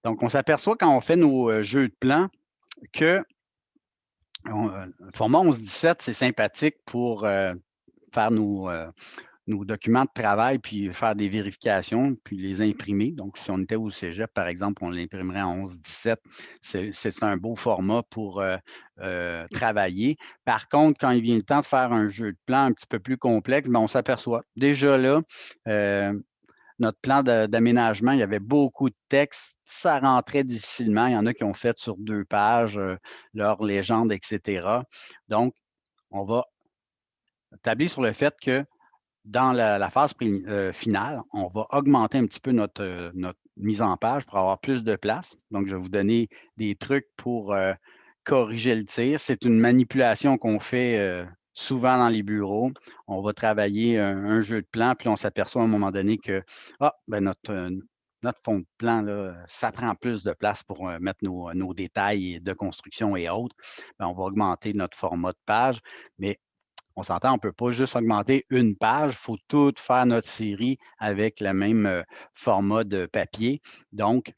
Donc, on s'aperçoit quand on fait nos jeux de plans que le format 11-17, c'est sympathique pour faire nos documents de travail, puis faire des vérifications, puis les imprimer. Donc, si on était au cégep, par exemple, on l'imprimerait en 11-17. C'est un beau format pour travailler. Par contre, quand il vient le temps de faire un jeu de plan un petit peu plus complexe, ben, on s'aperçoit déjà là, euh, notre plan d'aménagement, il y avait beaucoup de texte, ça rentrait difficilement. Il y en a qui ont fait sur 2 pages, leur légende, et cetera. Donc, on va tabler sur le fait que dans la phase finale, on va augmenter un petit peu notre mise en page pour avoir plus de place. Donc, je vais vous donner des trucs pour corriger le tir. C'est une manipulation qu'on fait souvent dans les bureaux. On va travailler un jeu de plan, puis on s'aperçoit à un moment donné que ben notre fond de plan, là, ça prend plus de place pour mettre nos détails de construction et autres. Ben, on va augmenter notre format de page, mais on s'entend, on ne peut pas juste augmenter une page, il faut tout faire notre série avec le même format de papier. Donc,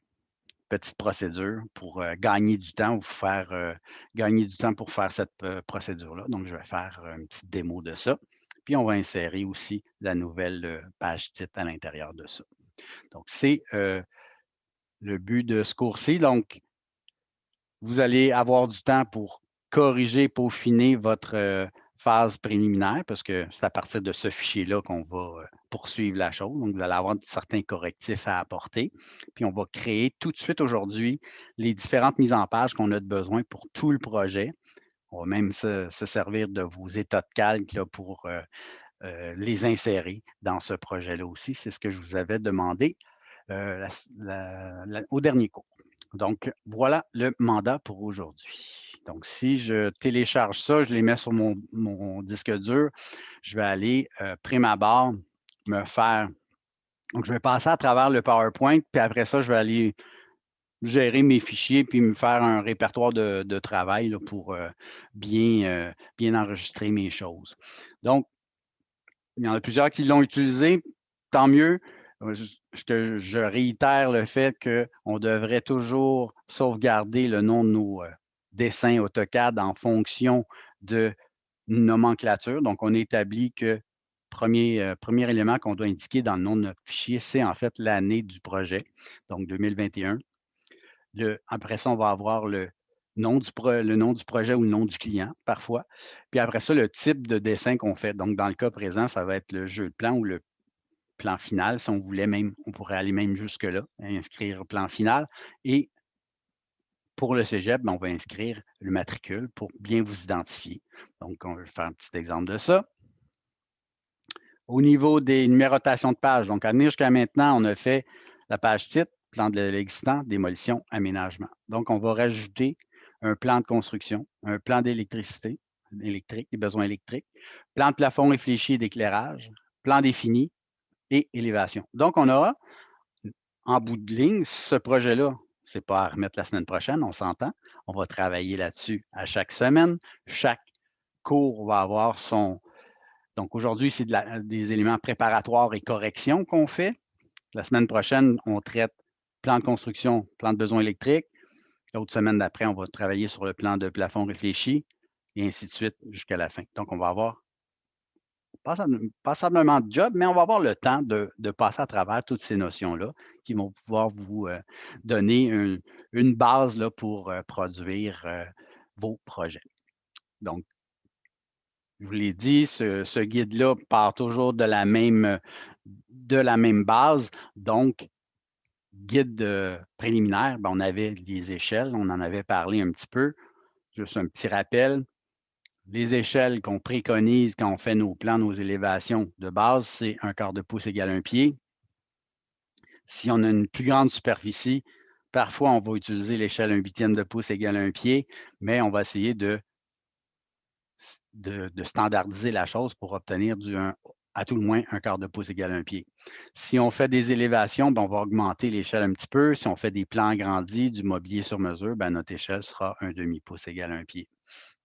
petite procédure pour gagner du temps ou faire gagner du temps pour faire cette procédure-là. Donc, je vais faire une petite démo de ça. Puis, on va insérer aussi la nouvelle page titre à l'intérieur de ça. Donc, c'est le but de ce cours-ci. Donc, vous allez avoir du temps pour corriger, peaufiner votre phase préliminaire, parce que c'est à partir de ce fichier-là qu'on va poursuivre la chose. Donc, vous allez avoir certains correctifs à apporter. Puis, on va créer tout de suite aujourd'hui les différentes mises en page qu'on a de besoin pour tout le projet. On va même se servir de vos états de calque là, pour les insérer dans ce projet-là aussi. C'est ce que je vous avais demandé au dernier cours. Donc, voilà le mandat pour aujourd'hui. Donc, si je télécharge ça, je les mets sur mon disque dur, je vais aller prime abord me faire. Donc, je vais passer à travers le PowerPoint, puis après ça, je vais aller gérer mes fichiers, puis me faire un répertoire de travail là, pour bien enregistrer mes choses. Donc, il y en a plusieurs qui l'ont utilisé, tant mieux. Je réitère le fait qu'on devrait toujours sauvegarder le nom de nos dessins AutoCAD en fonction de nomenclature. Donc, on établit que premier élément qu'on doit indiquer dans le nom de notre fichier, c'est en fait l'année du projet, donc 2021. Après ça, on va avoir le nom du projet ou le nom du client, parfois. Puis après ça, le type de dessin qu'on fait. Donc, dans le cas présent, ça va être le jeu de plan ou le plan final. Si on voulait même, on pourrait aller même jusque-là, inscrire plan final. Et pour le cégep, ben, on va inscrire le matricule pour bien vous identifier. Donc, on va faire un petit exemple de ça. Au niveau des numérotations de pages, donc à venir jusqu'à maintenant, on a fait la page titre, plan de l'existant, démolition, aménagement. Donc, on va rajouter un plan de construction, un plan d'électricité, électrique, des besoins électriques, plan de plafond réfléchi et d'éclairage, plan défini et élévation. Donc, on aura, en bout de ligne, ce projet-là, ce n'est pas à remettre la semaine prochaine, on s'entend. On va travailler là-dessus à chaque semaine. Chaque cours va avoir son. Donc, aujourd'hui, c'est des éléments préparatoires et corrections qu'on fait. La semaine prochaine, on traite plan de construction, plan de besoins électriques. L'autre semaine d'après, on va travailler sur le plan de plafond réfléchi et ainsi de suite jusqu'à la fin. Donc, on va avoir passablement de job, mais on va avoir le temps de passer à travers toutes ces notions-là qui vont pouvoir vous donner une base là, pour produire vos projets. Donc, je vous l'ai dit, ce guide-là part toujours de la même base. Donc, guide préliminaire, ben, on avait les échelles, on en avait parlé un petit peu. Juste un petit rappel, les échelles qu'on préconise quand on fait nos plans, nos élévations de base, c'est 1/4 de pouce égale 1 pied. Si on a une plus grande superficie, parfois on va utiliser l'échelle 1/8 de pouce égale 1 pied, mais on va essayer de standardiser la chose pour obtenir à tout le moins 1/4 de pouce égale 1 pied. Si on fait des élévations, ben, on va augmenter l'échelle un petit peu. Si on fait des plans agrandis, du mobilier sur mesure, ben, notre échelle sera 1/2 pouce égale 1 pied.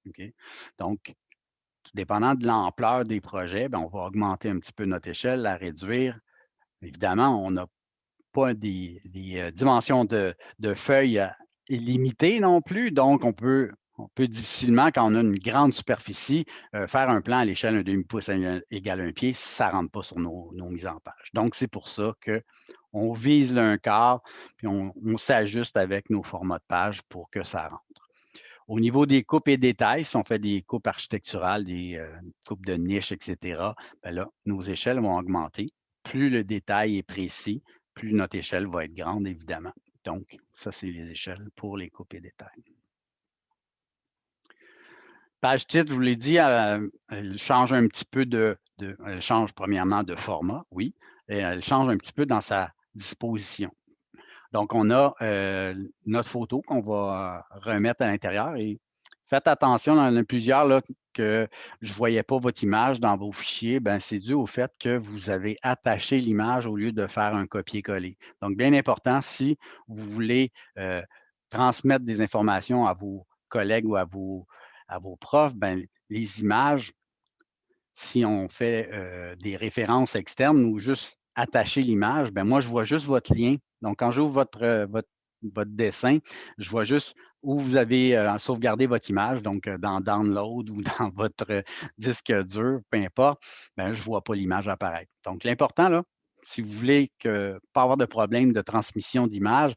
Okay? Donc, tout dépendant de l'ampleur des projets, ben, on va augmenter un petit peu notre échelle, la réduire. Évidemment, on a pas des dimensions de feuilles illimitées non plus. Donc, on peut difficilement, quand on a une grande superficie, faire un plan à l'échelle d'un demi-pouce égale un pied, ça ne rentre pas sur nos mises en page. Donc, c'est pour ça qu'on vise un quart, puis on s'ajuste avec nos formats de page pour que ça rentre. Au niveau des coupes et détails, si on fait des coupes architecturales, des coupes de niche, etc., bien là, nos échelles vont augmenter. Plus le détail est précis, plus notre échelle va être grande, évidemment. Donc, ça, c'est les échelles pour les coupes et détails. Page titre, je vous l'ai dit, elle change un petit peu elle change premièrement de format, oui, et elle change un petit peu dans sa disposition. Donc, on a notre photo qu'on va remettre à l'intérieur et faites attention, il y en a plusieurs là, que je ne voyais pas votre image dans vos fichiers. Ben, c'est dû au fait que vous avez attaché l'image au lieu de faire un copier-coller. Donc, bien important, si vous voulez transmettre des informations à vos collègues ou à vos profs, ben, les images, si on fait des références externes ou juste attacher l'image, ben moi, je vois juste votre lien. Donc, quand j'ouvre votre dessin, je vois juste où vous avez sauvegardé votre image, donc dans Download ou dans votre disque dur, peu importe, ben, je ne vois pas l'image apparaître. Donc, l'important, là, si vous voulez pas avoir de problème de transmission d'image,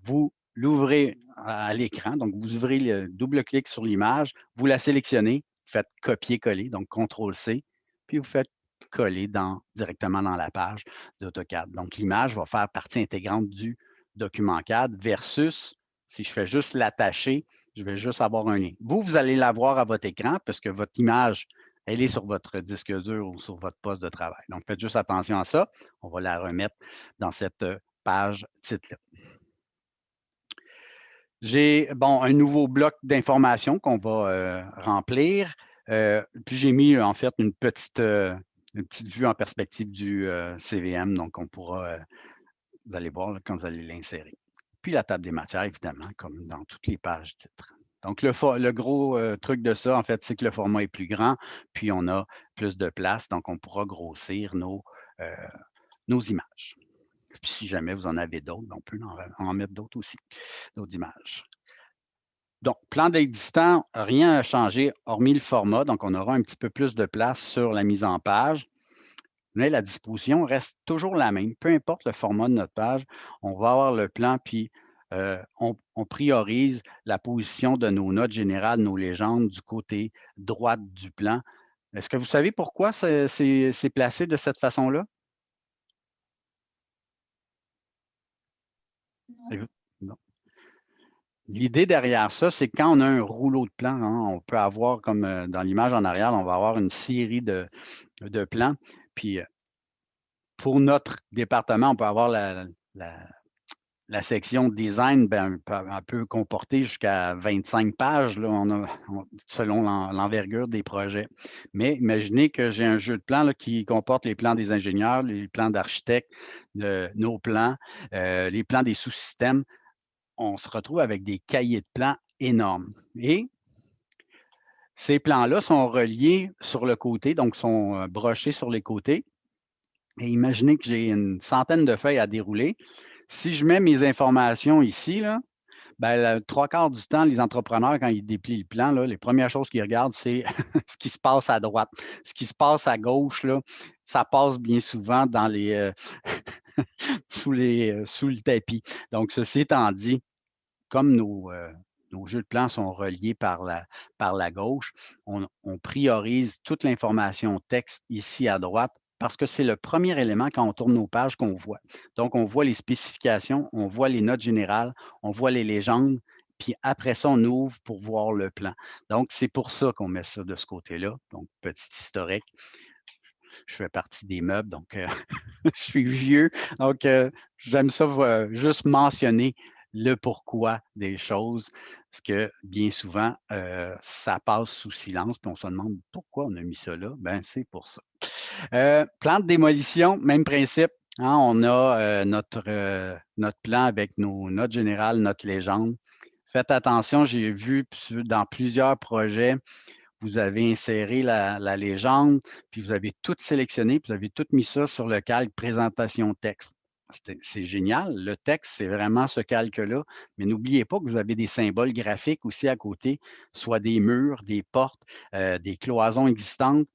vous l'ouvrez à l'écran, donc vous ouvrez le double-clic sur l'image, vous la sélectionnez, faites copier-coller, donc CTRL-C, puis vous faites coller directement dans la page d'AutoCAD. Donc, l'image va faire partie intégrante du document CAD versus si je fais juste l'attacher, je vais juste avoir un lien. Vous allez l'avoir à votre écran parce que votre image, elle est sur votre disque dur ou sur votre poste de travail. Donc, faites juste attention à ça. On va la remettre dans cette page titre-là. J'ai, bon, un nouveau bloc d'informations qu'on va remplir. Puis j'ai mis en fait une petite vue en perspective du CVM, donc on pourra, vous allez voir là, quand vous allez l'insérer. Puis la table des matières, évidemment, comme dans toutes les pages titres. Donc le gros truc de ça, en fait, c'est que le format est plus grand, puis on a plus de place, donc on pourra grossir nos images. Puis si jamais vous en avez d'autres, on peut en mettre d'autres aussi, d'autres images. Donc, plan d'existant, rien n'a changé hormis le format. Donc, on aura un petit peu plus de place sur la mise en page, mais la disposition reste toujours la même. Peu importe le format de notre page, on va avoir le plan, puis on priorise la position de nos notes générales, nos légendes du côté droit du plan. Est-ce que vous savez pourquoi c'est placé de cette façon-là? Non. Non. L'idée derrière ça, c'est quand on a un rouleau de plans, hein, on peut avoir comme dans l'image en arrière, on va avoir une série de plans. Puis pour notre département, on peut avoir la section design, ben, elle peut comporter jusqu'à 25 pages là, selon l'envergure des projets. Mais imaginez que j'ai un jeu de plans là, qui comporte les plans des ingénieurs, les plans d'architectes, nos plans, les plans des sous-systèmes. On se retrouve avec des cahiers de plans énormes. Et ces plans-là sont reliés sur le côté, donc sont brochés sur les côtés. Et imaginez que j'ai une centaine de feuilles à dérouler. Si je mets mes informations ici, là, ben, le 3/4 du temps, les entrepreneurs, quand ils déplient le plan, là, les premières choses qu'ils regardent, c'est ce qui se passe à droite. Ce qui se passe à gauche, là, ça passe bien souvent dans les, sous le tapis. Donc, ceci étant dit, comme nos jeux de plans sont reliés par la gauche, on priorise toute l'information texte ici à droite parce que c'est le premier élément quand on tourne nos pages qu'on voit. Donc, on voit les spécifications, on voit les notes générales, on voit les légendes, puis après ça, on ouvre pour voir le plan. Donc, c'est pour ça qu'on met ça de ce côté-là. Donc, petit historique. Je fais partie des meubles, donc je suis vieux. Donc, j'aime ça juste mentionner le pourquoi des choses, parce que bien souvent, ça passe sous silence, puis on se demande pourquoi on a mis ça là. Ben, c'est pour ça. Plan de démolition, même principe. Hein, on a notre plan avec nos notes générales, notre légende. Faites attention, j'ai vu dans plusieurs projets, vous avez inséré la légende, puis vous avez tout sélectionné, puis vous avez tout mis ça sur le calque présentation texte. c'est génial. Le texte, c'est vraiment ce calque-là. Mais n'oubliez pas que vous avez des symboles graphiques aussi à côté, soit des murs, des portes, des cloisons existantes.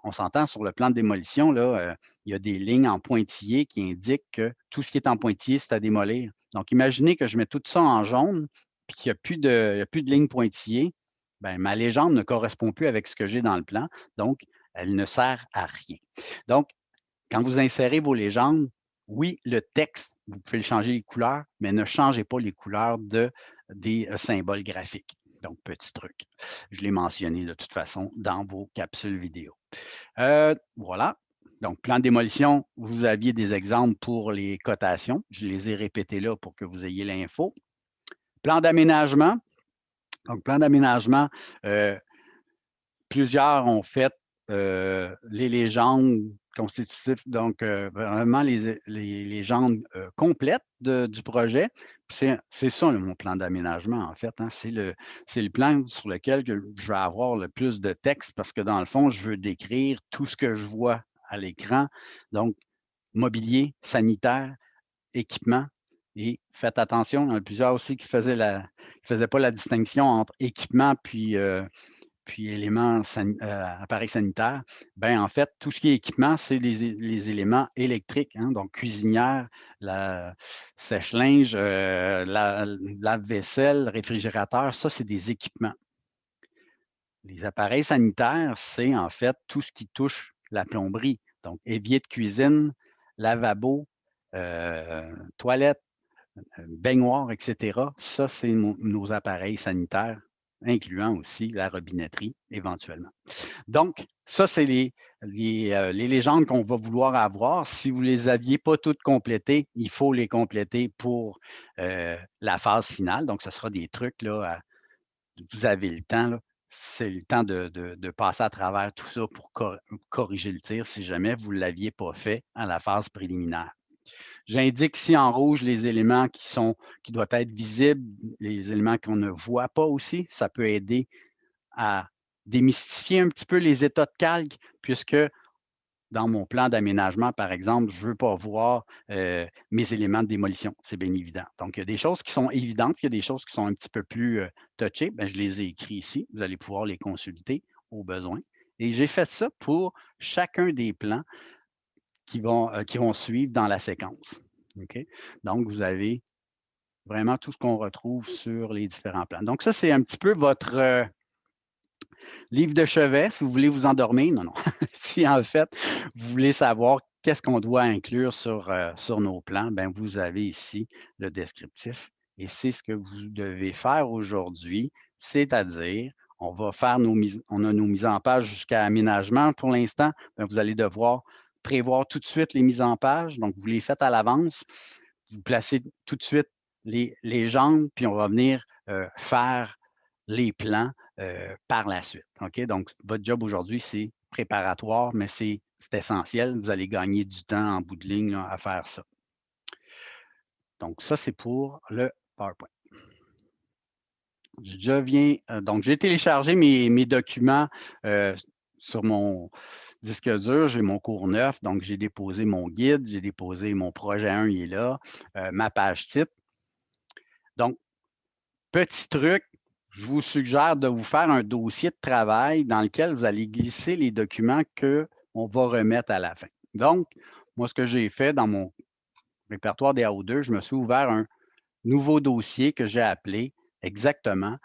On s'entend sur le plan de démolition, là, il y a des lignes en pointillés qui indiquent que tout ce qui est en pointillé, c'est à démolir. Donc, imaginez que je mets tout ça en jaune, puis qu'il n'y a il y a plus de lignes pointillées. Ben, ma légende ne correspond plus avec ce que j'ai dans le plan. Donc, elle ne sert à rien. Donc, quand vous insérez vos légendes, oui, le texte, vous pouvez le changer les couleurs, mais ne changez pas les couleurs des symboles graphiques. Donc, petit truc. Je l'ai mentionné de toute façon dans vos capsules vidéo. Voilà. Donc, plan de démolition, vous aviez des exemples pour les cotations. Je les ai répétés là pour que vous ayez l'info. Plan d'aménagement. Donc, plan d'aménagement, plusieurs ont fait les légendes constitutives, donc vraiment les légendes complètes du projet. C'est ça mon plan d'aménagement, en fait. Hein. C'est le plan sur lequel je vais avoir le plus de texte parce que dans le fond, je veux décrire tout ce que je vois à l'écran. Donc, mobilier, sanitaire, équipement. Et faites attention, il y en a plusieurs aussi qui faisaient pas la distinction entre équipement puis éléments appareils sanitaires, ben en fait, tout ce qui est équipement, c'est les éléments électriques, hein, donc cuisinière, la sèche-linge, lave-vaisselle, réfrigérateur, ça, c'est des équipements. Les appareils sanitaires, c'est en fait tout ce qui touche la plomberie, donc évier de cuisine, lavabo, toilette, baignoire, etc. Ça, c'est nos appareils sanitaires, incluant aussi la robinetterie éventuellement. Donc, ça, c'est les légendes qu'on va vouloir avoir. Si vous ne les aviez pas toutes complétées, il faut les compléter pour la phase finale. Donc, ce sera des trucs, là, vous avez le temps, là. C'est le temps de passer à travers tout ça pour corriger le tir si jamais vous ne l'aviez pas fait à la phase préliminaire. J'indique ici en rouge les éléments qui doivent être visibles, les éléments qu'on ne voit pas aussi. Ça peut aider à démystifier un petit peu les états de calque, puisque dans mon plan d'aménagement, par exemple, je ne veux pas voir mes éléments de démolition, c'est bien évident. Donc, il y a des choses qui sont évidentes, puis il y a des choses qui sont un petit peu plus touchées. Bien, je les ai écrits ici. Vous allez pouvoir les consulter au besoin. Et j'ai fait ça pour chacun des plans qui vont suivre dans la séquence. OK? Donc, vous avez vraiment tout ce qu'on retrouve sur les différents plans. Donc, ça, c'est un petit peu votre livre de chevet, si vous voulez vous endormir. Non, non. Si en fait, vous voulez savoir qu'est-ce qu'on doit inclure sur nos plans, bien, vous avez ici le descriptif. Et c'est ce que vous devez faire aujourd'hui, c'est-à-dire, on a nos mises en page jusqu'à aménagement pour l'instant. Vous allez devoir prévoir tout de suite les mises en page. Donc, vous les faites à l'avance. Vous placez tout de suite les légendes, puis on va venir faire les plans par la suite. OK? Donc, votre job aujourd'hui, c'est préparatoire, mais c'est essentiel. Vous allez gagner du temps en bout de ligne là, à faire ça. Donc, ça, c'est pour le PowerPoint. Donc, j'ai téléchargé mes documents sur mon disque dur. J'ai mon cours neuf, donc j'ai déposé mon guide, j'ai déposé mon projet 1, il est là, ma page site. Donc, petit truc, je vous suggère de vous faire un dossier de travail dans lequel vous allez glisser les documents qu'on va remettre à la fin. Donc, moi, ce que j'ai fait dans mon répertoire des AO2, je me suis ouvert un nouveau dossier que j'ai appelé exactement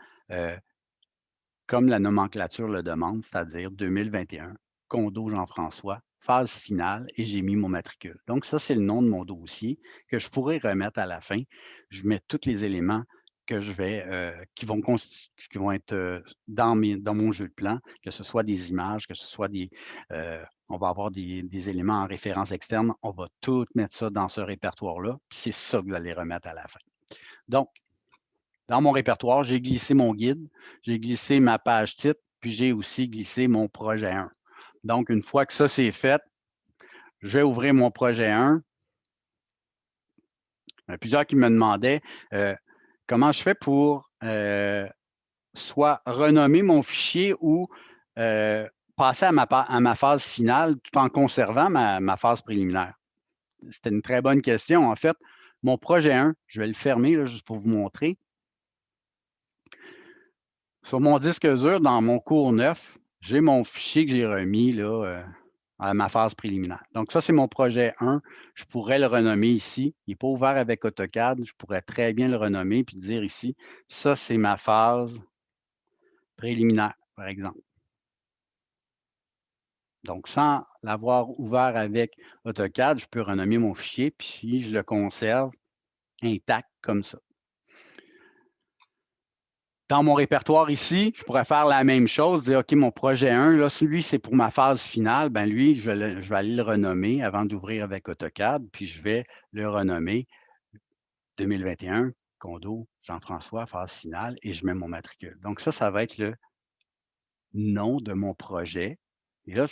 comme la nomenclature le demande, c'est-à-dire 2021, condo Jean-François, phase finale, et j'ai mis mon matricule. Donc, ça, c'est le nom de mon dossier que je pourrais remettre à la fin. Je mets tous les éléments que je vais, qui vont être dans mon jeu de plan, que ce soit des images, que ce soit on va avoir des éléments en référence externe, on va tout mettre ça dans ce répertoire-là, puis c'est ça que vous allez remettre à la fin. Donc, dans mon répertoire, j'ai glissé mon guide, j'ai glissé ma page titre, puis j'ai aussi glissé mon projet 1. Donc, une fois que ça c'est fait, je vais ouvrir mon projet 1. Il y a plusieurs qui me demandaient comment je fais pour soit renommer mon fichier ou passer à ma phase finale tout en conservant ma phase préliminaire. c'était une très bonne question. En fait, mon projet 1, je vais le fermer là, juste pour vous montrer. Sur mon disque dur, dans mon cours 9, j'ai mon fichier que j'ai remis là, à ma phase préliminaire. Donc ça, c'est mon projet 1. Je pourrais le renommer ici. Il n'est pas ouvert avec AutoCAD. Je pourrais très bien le renommer puis dire ici, ça, c'est ma phase préliminaire, par exemple. Donc, sans l'avoir ouvert avec AutoCAD, je peux renommer mon fichier, puis si je le conserve intact comme ça. Dans mon répertoire ici, je pourrais faire la même chose, dire, OK, mon projet 1, là, celui, c'est pour ma phase finale. Ben lui, je vais aller le renommer avant d'ouvrir avec AutoCAD, puis je vais le renommer 2021, condo Jean-François, phase finale, et je mets mon matricule. Donc ça va être le nom de mon projet. Et là,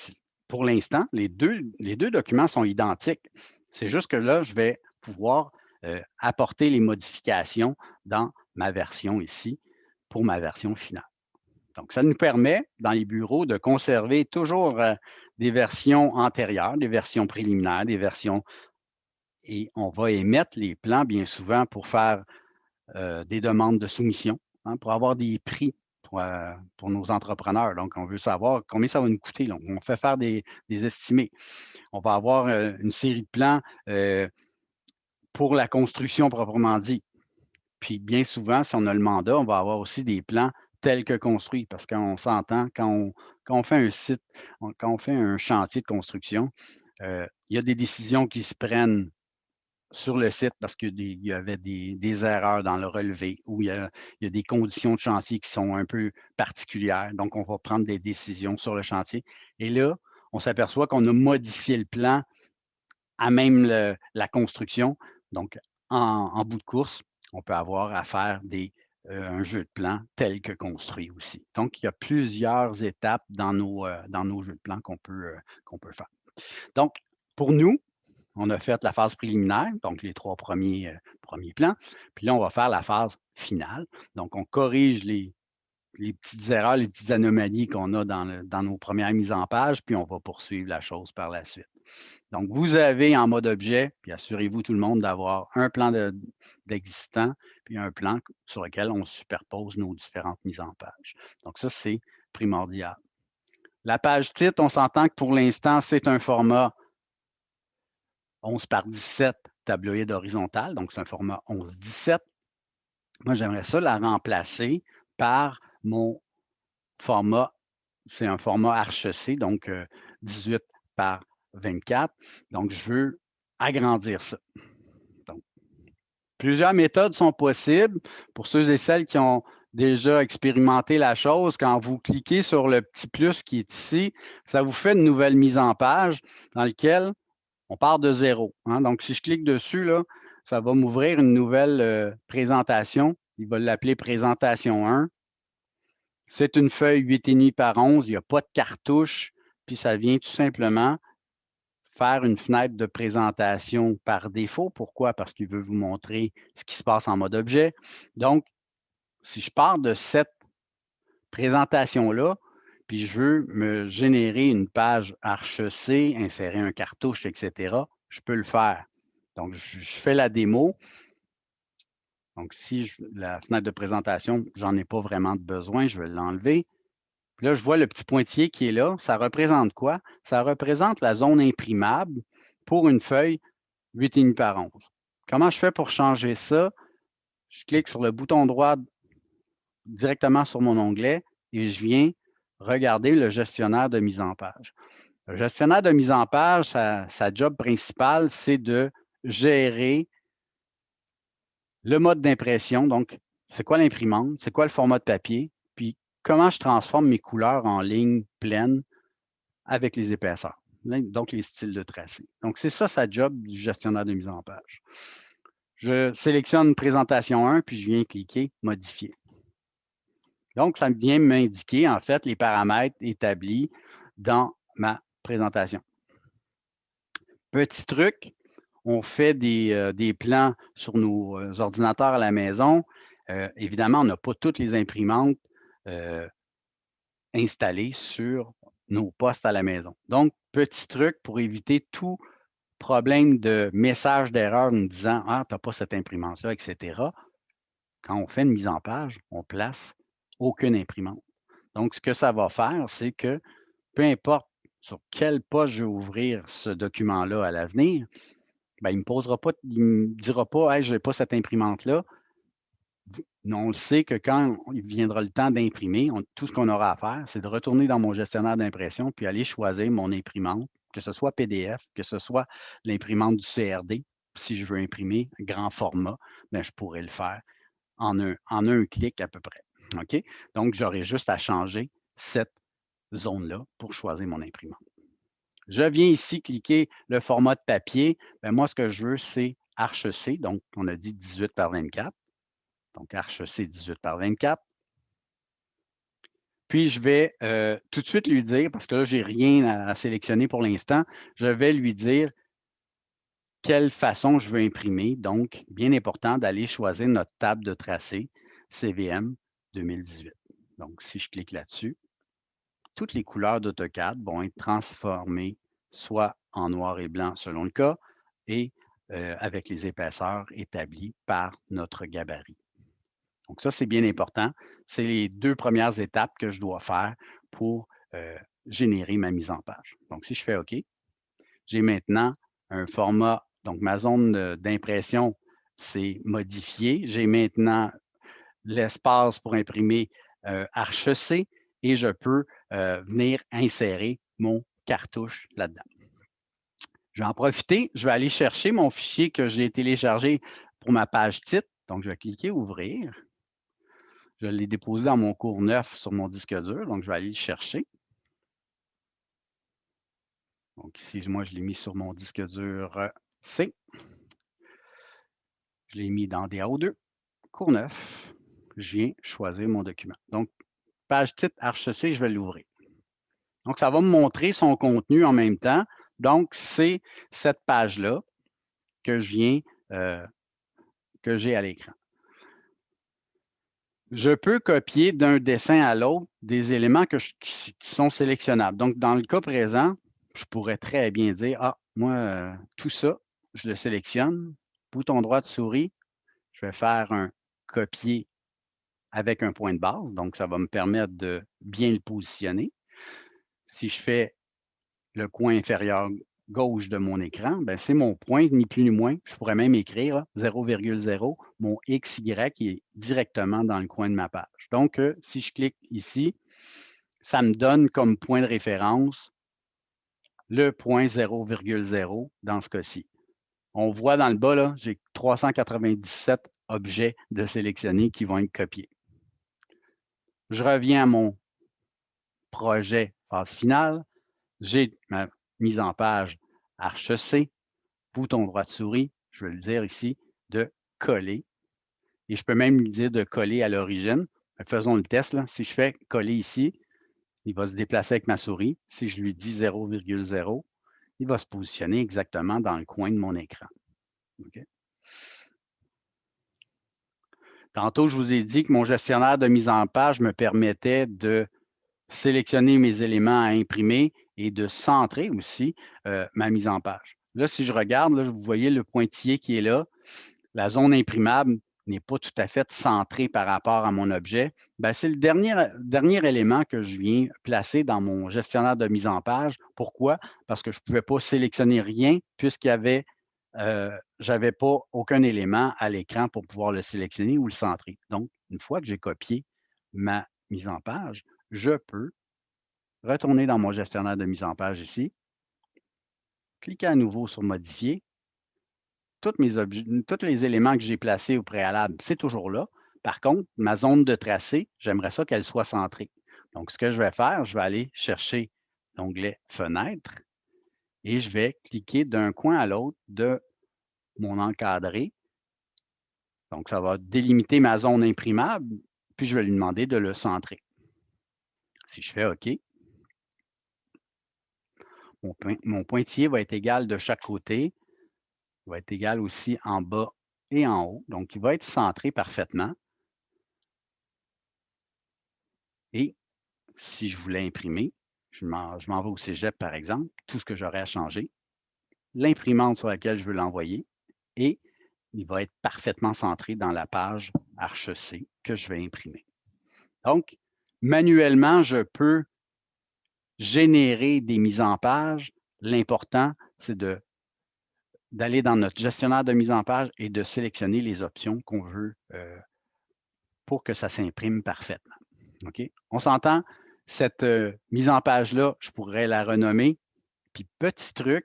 pour l'instant, les deux documents sont identiques. C'est juste que là, je vais pouvoir apporter les modifications dans ma version ici pour ma version finale. Donc, ça nous permet, dans les bureaux, de conserver toujours des versions antérieures, des versions préliminaires, des versions... Et on va émettre les plans bien souvent pour faire des demandes de soumission, hein, pour avoir des prix pour nos entrepreneurs. Donc, on veut savoir combien ça va nous coûter. Donc, on fait faire des estimés. On va avoir une série de plans pour la construction proprement dit. Puis, bien souvent, si on a le mandat, on va avoir aussi des plans tels que construits, parce qu'on s'entend, quand on fait un site, quand on fait un chantier de construction, il y a des décisions qui se prennent sur le site parce qu'il y avait des erreurs dans le relevé ou il y a des conditions de chantier qui sont un peu particulières. Donc, on va prendre des décisions sur le chantier. Et là, on s'aperçoit qu'on a modifié le plan à même la construction. Donc, en bout de course, on peut avoir à faire un jeu de plan tel que construit aussi. Donc, il y a plusieurs étapes dans nos jeux de plan qu'on peut faire. Donc, pour nous, on a fait la phase préliminaire, donc les 3 premiers plans. Puis là, on va faire la phase finale. Donc, on corrige les petites erreurs, les petites anomalies qu'on a dans nos premières mises en page, puis on va poursuivre la chose par la suite. Donc, vous avez en mode objet, puis assurez-vous tout le monde d'avoir un plan d'existant, puis un plan sur lequel on superpose nos différentes mises en page. Donc, ça, c'est primordial. La page titre, on s'entend que pour l'instant, c'est un format 11 par 17 tabloïd horizontal, donc c'est un format 11-17. Moi, j'aimerais ça la remplacer par mon format, c'est un format Archec, donc 18 par 24. Donc, je veux agrandir ça. Donc, plusieurs méthodes sont possibles pour ceux et celles qui ont déjà expérimenté la chose. Quand vous cliquez sur le petit plus qui est ici, ça vous fait une nouvelle mise en page dans laquelle on part de zéro. Hein. Donc, si je clique dessus, là, ça va m'ouvrir une nouvelle présentation. Il va l'appeler présentation 1. C'est une feuille 8,5 par 11. Il n'y a pas de cartouche. Puis, ça vient tout simplement faire une fenêtre de présentation par défaut. Pourquoi? Parce qu'il veut vous montrer ce qui se passe en mode objet. Donc, si je pars de cette présentation-là, puis je veux me générer une page Archec, insérer un cartouche, etc., je peux le faire. Donc, je fais la démo. Donc, si la fenêtre de présentation, j'en ai pas vraiment de besoin, je vais l'enlever. Puis là, je vois le petit pointillé qui est là. Ça représente quoi? Ça représente la zone imprimable pour une feuille 8,5 par 11. Comment je fais pour changer ça? Je clique sur le bouton droit directement sur mon onglet et je viens regarder le gestionnaire de mise en page. Le gestionnaire de mise en page, sa job principale, c'est de gérer le mode d'impression. Donc, c'est quoi l'imprimante? C'est quoi le format de papier? Puis, comment je transforme mes couleurs en lignes pleines avec les épaisseurs, donc les styles de tracé. Donc, c'est ça sa job du gestionnaire de mise en page. Je sélectionne présentation 1, puis je viens cliquer modifier. Donc, ça vient m'indiquer, en fait, les paramètres établis dans ma présentation. Petit truc, on fait des plans sur nos ordinateurs à la maison. Évidemment, on n'a pas toutes les imprimantes installées sur nos postes à la maison. Donc, petit truc pour éviter tout problème de message d'erreur nous disant « Ah, tu n'as pas cette imprimante-là, etc. », quand on fait une mise en page, on place aucune imprimante. Donc, ce que ça va faire, c'est que peu importe sur quel poste je vais ouvrir ce document-là à l'avenir, ben, il ne me dira pas « Hey, je n'ai pas cette imprimante-là ». On le sait que quand il viendra le temps d'imprimer, tout ce qu'on aura à faire, c'est de retourner dans mon gestionnaire d'impression puis aller choisir mon imprimante, que ce soit PDF, que ce soit l'imprimante du CRD. Si je veux imprimer grand format, bien, je pourrais le faire en un clic à peu près. OK? Donc, j'aurai juste à changer cette zone-là pour choisir mon imprimante. Je viens ici cliquer le format de papier. Bien, moi, ce que je veux, c'est Arche C. Donc, on a dit 18 par 24. Donc, Arche C 18 par 24. Puis, je vais tout de suite lui dire, parce que là, je n'ai rien à sélectionner pour l'instant, je vais lui dire quelle façon je veux imprimer. Donc, bien important d'aller choisir notre table de tracé CVM 2018. Donc, si je clique là-dessus, toutes les couleurs d'AutoCAD vont être transformées soit en noir et blanc selon le cas et avec les épaisseurs établies par notre gabarit. Donc ça, c'est bien important. C'est les 2 premières étapes que je dois faire pour générer ma mise en page. Donc, si je fais OK, j'ai maintenant un format, donc ma zone d'impression, c'est modifié. J'ai maintenant l'espace pour imprimer Arche C et je peux venir insérer mon cartouche là-dedans. Je vais en profiter, je vais aller chercher mon fichier que j'ai téléchargé pour ma page titre. Donc, je vais cliquer Ouvrir. Je l'ai déposé dans mon cours neuf sur mon disque dur, donc je vais aller le chercher. Donc ici, moi, je l'ai mis sur mon disque dur C. Je l'ai mis dans DAO2, cours neuf. Je viens choisir mon document. Donc, page titre Arche C, je vais l'ouvrir. Donc, ça va me montrer son contenu en même temps. Donc, c'est cette page-là que que j'ai à l'écran. Je peux copier d'un dessin à l'autre des éléments qui sont sélectionnables. Donc, dans le cas présent, je pourrais très bien dire, ah, moi, tout ça, je le sélectionne, bouton droit de souris, je vais faire un copier avec un point de base. Donc, ça va me permettre de bien le positionner. Si je fais le coin inférieur gauche de mon écran, ben, c'est mon point, ni plus ni moins. Je pourrais même écrire 0,0, mon XY qui est directement dans le coin de ma page. Donc, si je clique ici, ça me donne comme point de référence le point 0,0 dans ce cas-ci. On voit dans le bas, là, j'ai 397 objets de sélectionnés qui vont être copiés. Je reviens à mon projet phase finale. J'ai ma mise en page Arche C, bouton droit de souris, je vais le dire ici, de coller. Et je peux même lui dire de coller à l'origine. Faisons le test. Là. Si je fais coller ici, il va se déplacer avec ma souris. Si je lui dis 0,0, il va se positionner exactement dans le coin de mon écran. Okay? Tantôt, je vous ai dit que mon gestionnaire de mise en page me permettait de sélectionner mes éléments à imprimer et de centrer aussi ma mise en page. Là, si je regarde, là, vous voyez le pointillé qui est là. La zone imprimable n'est pas tout à fait centrée par rapport à mon objet. C'est le dernier élément que je viens placer dans mon gestionnaire de mise en page. Pourquoi? Parce que je ne pouvais pas sélectionner rien puisqu'il y avait, j'avais pas aucun élément à l'écran pour pouvoir le sélectionner ou le centrer. Donc, une fois que j'ai copié ma mise en page, je peux retourner dans mon gestionnaire de mise en page ici, cliquer à nouveau sur Modifier. Tous les éléments que j'ai placés au préalable, c'est toujours là. Par contre, ma zone de tracé, j'aimerais ça qu'elle soit centrée. Donc, ce que je vais faire, je vais aller chercher l'onglet Fenêtre et je vais cliquer d'un coin à l'autre de mon encadré. Donc, ça va délimiter ma zone imprimable, puis je vais lui demander de le centrer. Si je fais OK, mon pointillé va être égal de chaque côté. Il va être égal aussi en bas et en haut. Donc, il va être centré parfaitement. Et si je voulais imprimer, je m'en vais au cégep, par exemple, tout ce que j'aurais à changer, l'imprimante sur laquelle je veux l'envoyer et il va être parfaitement centré dans la page Arche-C que je vais imprimer. Donc, manuellement, je peux générer des mises en page. L'important, c'est d'aller dans notre gestionnaire de mise en page et de sélectionner les options qu'on veut pour que ça s'imprime parfaitement. OK? On s'entend, cette mise en page-là, je pourrais la renommer. Puis petit truc,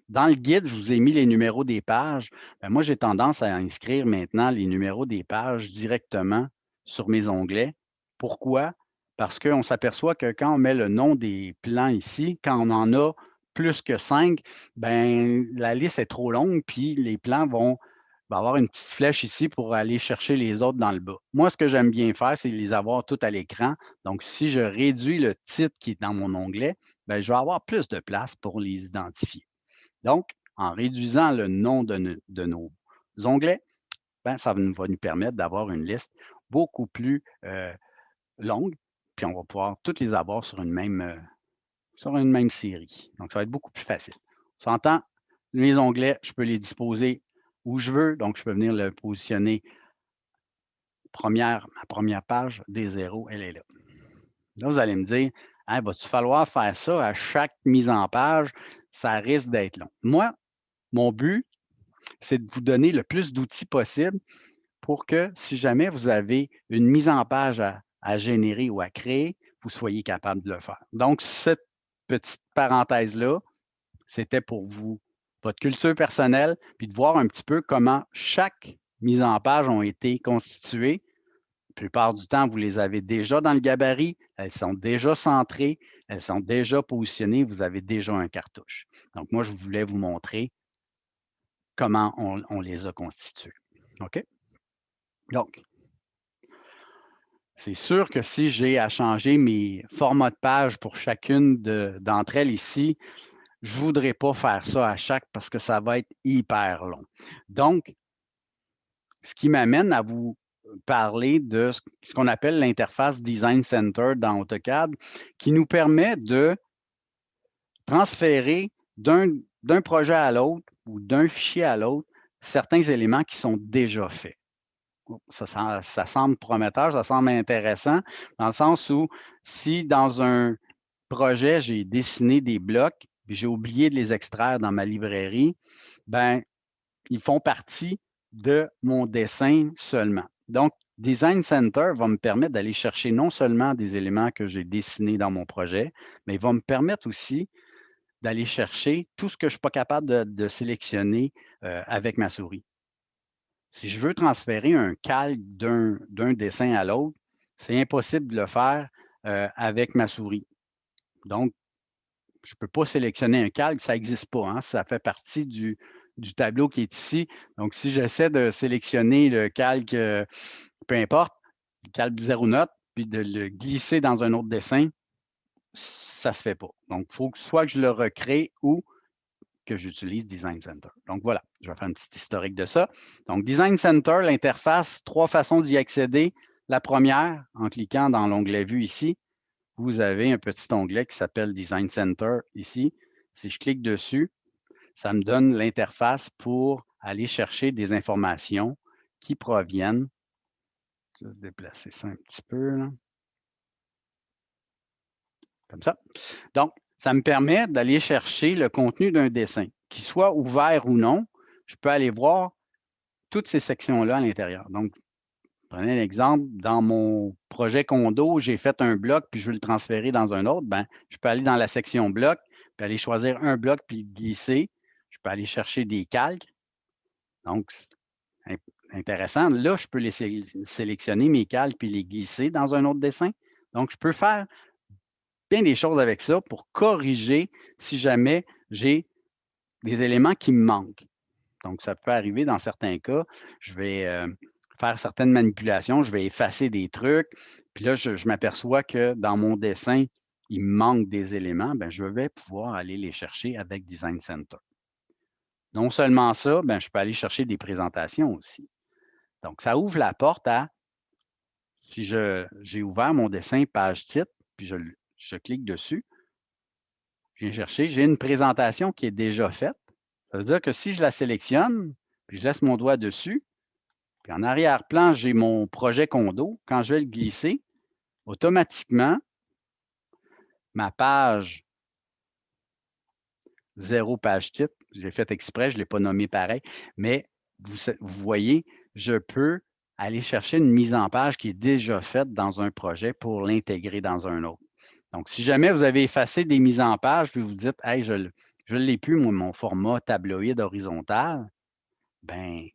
dans le guide, je vous ai mis les numéros des pages. Ben, moi, j'ai tendance à inscrire maintenant les numéros des pages directement sur mes onglets. Pourquoi? Parce qu'on s'aperçoit que quand on met le nom des plans ici, quand on en a plus que 5, ben, la liste est trop longue, puis les plans vont avoir une petite flèche ici pour aller chercher les autres dans le bas. Moi, ce que j'aime bien faire, c'est les avoir tout à l'écran. Donc, si je réduis le titre qui est dans mon onglet, ben, je vais avoir plus de place pour les identifier. Donc, en réduisant le nom de nos onglets, ben, ça va nous permettre d'avoir une liste beaucoup plus longue, puis on va pouvoir toutes les avoir sur une même série. Donc, ça va être beaucoup plus facile. On s'entend, mes onglets, je peux les disposer où je veux, donc je peux venir le positionner ma première page des zéros, elle est là. Là, vous allez me dire, hein, va-t-il falloir faire ça à chaque mise en page? Ça risque d'être long. Moi, mon but, c'est de vous donner le plus d'outils possible pour que si jamais vous avez une mise en page à générer ou à créer, vous soyez capable de le faire. Donc, cette petite parenthèse-là, c'était pour vous, votre culture personnelle, puis de voir un petit peu comment chaque mise en page ont été constituées. La plupart du temps, vous les avez déjà dans le gabarit, elles sont déjà centrées, elles sont déjà positionnées, vous avez déjà un cartouche. Donc, moi, je voulais vous montrer comment on les a constituées. OK? Donc, c'est sûr que si j'ai à changer mes formats de page pour chacune d'entre elles ici, je ne voudrais pas faire ça à chaque parce que ça va être hyper long. Donc, ce qui m'amène à vous parler de ce qu'on appelle l'interface Design Center dans AutoCAD, qui nous permet de transférer d'un projet à l'autre ou d'un fichier à l'autre certains éléments qui sont déjà faits. Ça semble prometteur, ça semble intéressant, dans le sens où si dans un projet, j'ai dessiné des blocs, puis j'ai oublié de les extraire dans ma librairie, ben, ils font partie de mon dessin seulement. Donc, Design Center va me permettre d'aller chercher non seulement des éléments que j'ai dessinés dans mon projet, mais il va me permettre aussi d'aller chercher tout ce que je ne suis pas capable de sélectionner avec ma souris. Si je veux transférer un calque d'un dessin à l'autre, c'est impossible de le faire avec ma souris. Donc, je ne peux pas sélectionner un calque, ça n'existe pas. Hein? Ça fait partie du tableau qui est ici. Donc, si j'essaie de sélectionner le calque, peu importe, le calque 0 note, puis de le glisser dans un autre dessin, ça ne se fait pas. Donc, il faut que soit que je le recrée ou que j'utilise Design Center. Donc, voilà, je vais faire un petit historique de ça. Donc, Design Center, l'interface, 3 façons d'y accéder. La première, en cliquant dans l'onglet Vue ici, vous avez un petit onglet qui s'appelle Design Center ici. Si je clique dessus, ça me donne l'interface pour aller chercher des informations qui proviennent. Je vais déplacer ça un petit peu, là. Comme ça. Donc, ça me permet d'aller chercher le contenu d'un dessin, qu'il soit ouvert ou non. Je peux aller voir toutes ces sections-là à l'intérieur. Donc, prenez l'exemple, dans mon projet condo, j'ai fait un bloc, puis je veux le transférer dans un autre. Ben, je peux aller dans la section bloc, puis aller choisir un bloc, puis glisser. Je peux aller chercher des calques. Donc, c'est intéressant. Là, je peux les sélectionner, mes calques, puis les glisser dans un autre dessin. Donc, je peux faire bien des choses avec ça pour corriger si jamais j'ai des éléments qui me manquent. Donc, ça peut arriver dans certains cas, je vais faire certaines manipulations, je vais effacer des trucs, puis là, je m'aperçois que dans mon dessin, il me manque des éléments, bien, je vais pouvoir aller les chercher avec Design Center. Non seulement ça, bien, je peux aller chercher des présentations aussi. Donc, ça ouvre la porte à, si j'ai ouvert mon dessin page titre, puis je clique dessus, je viens chercher, j'ai une présentation qui est déjà faite. Ça veut dire que si je la sélectionne, puis je laisse mon doigt dessus, puis en arrière-plan, j'ai mon projet condo. Quand je vais le glisser, automatiquement, ma page 0 page titre, j'ai fait exprès, je ne l'ai pas nommé pareil, mais vous voyez, je peux aller chercher une mise en page qui est déjà faite dans un projet pour l'intégrer dans un autre. Donc, si jamais vous avez effacé des mises en page, puis vous dites, hey, je ne l'ai plus, moi, mon format tabloïd horizontal, ben,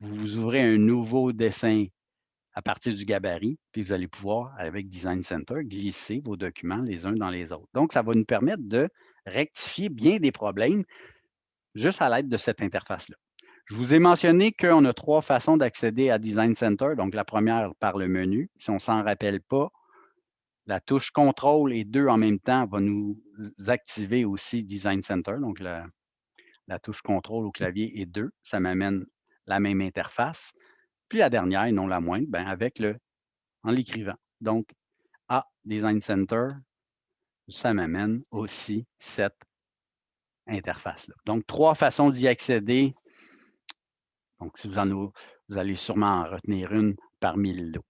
vous ouvrez un nouveau dessin à partir du gabarit, puis vous allez pouvoir, avec Design Center, glisser vos documents les uns dans les autres. Donc, ça va nous permettre de rectifier bien des problèmes juste à l'aide de cette interface-là. Je vous ai mentionné qu'on a 3 façons d'accéder à Design Center. Donc, la première par le menu. Si on ne s'en rappelle pas, la touche contrôle et 2 en même temps va nous activer aussi Design Center. Donc, la touche contrôle au clavier et 2, ça m'amène la même interface. Puis la dernière, et non la moindre, ben avec en l'écrivant. Donc, à Design Center, ça m'amène aussi cette interface-là. Donc, 3 façons d'y accéder. Donc, si vous allez sûrement en retenir une parmi les lot.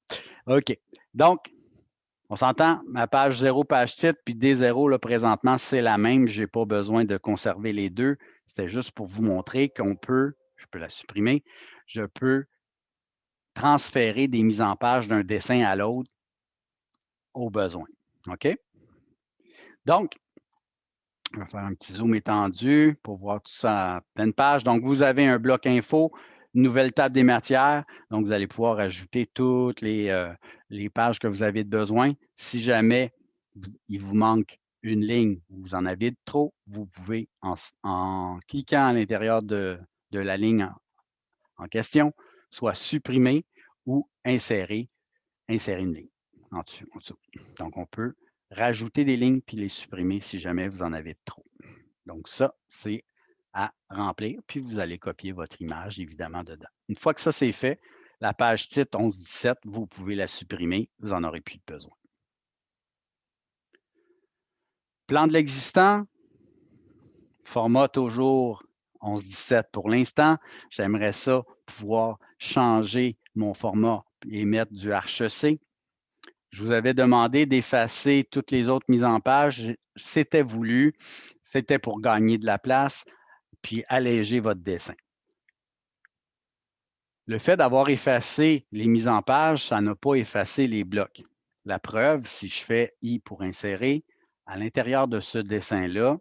OK. Donc, on s'entend, ma page 0, page titre, puis D0, là, présentement, c'est la même. Je n'ai pas besoin de conserver les deux. C'était juste pour vous montrer qu'on peut, je peux la supprimer, je peux transférer des mises en page d'un dessin à l'autre au besoin. OK? Donc, on va faire un petit zoom étendu pour voir tout ça en pleine page. Donc, vous avez un bloc info, une nouvelle table des matières. Donc, vous allez pouvoir ajouter toutes les pages que vous avez de besoin. Si jamais il vous manque une ligne, vous en avez de trop, vous pouvez, en cliquant à l'intérieur de la ligne en question, soit supprimer ou insérer une ligne en dessous. Donc, on peut rajouter des lignes puis les supprimer si jamais vous en avez trop. Donc, ça, c'est à remplir, puis vous allez copier votre image, évidemment, dedans. Une fois que ça, c'est fait, la page titre 11-17, vous pouvez la supprimer, vous n'en aurez plus besoin. Plan de l'existant, format toujours 11-17 pour l'instant. J'aimerais ça pouvoir changer mon format et mettre du HEC. Je vous avais demandé d'effacer toutes les autres mises en page. C'était voulu, c'était pour gagner de la place, puis alléger votre dessin. Le fait d'avoir effacé les mises en page, ça n'a pas effacé les blocs. La preuve, si je fais I pour insérer, à l'intérieur de ce dessin-là,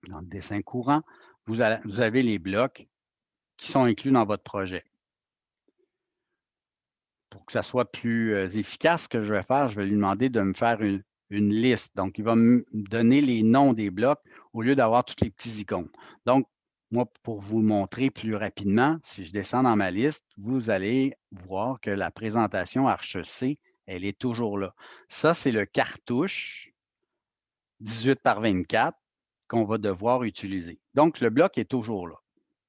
dans le dessin courant, vous avez les blocs qui sont inclus dans votre projet. Pour que ça soit plus efficace, ce que je vais faire, je vais lui demander de me faire une liste. Donc, il va me donner les noms des blocs au lieu d'avoir toutes les petits icônes. Donc, moi, pour vous montrer plus rapidement, si je descends dans ma liste, vous allez voir que la présentation HEC, elle est toujours là. Ça, c'est le cartouche 18 par 24 qu'on va devoir utiliser. Donc, le bloc est toujours là.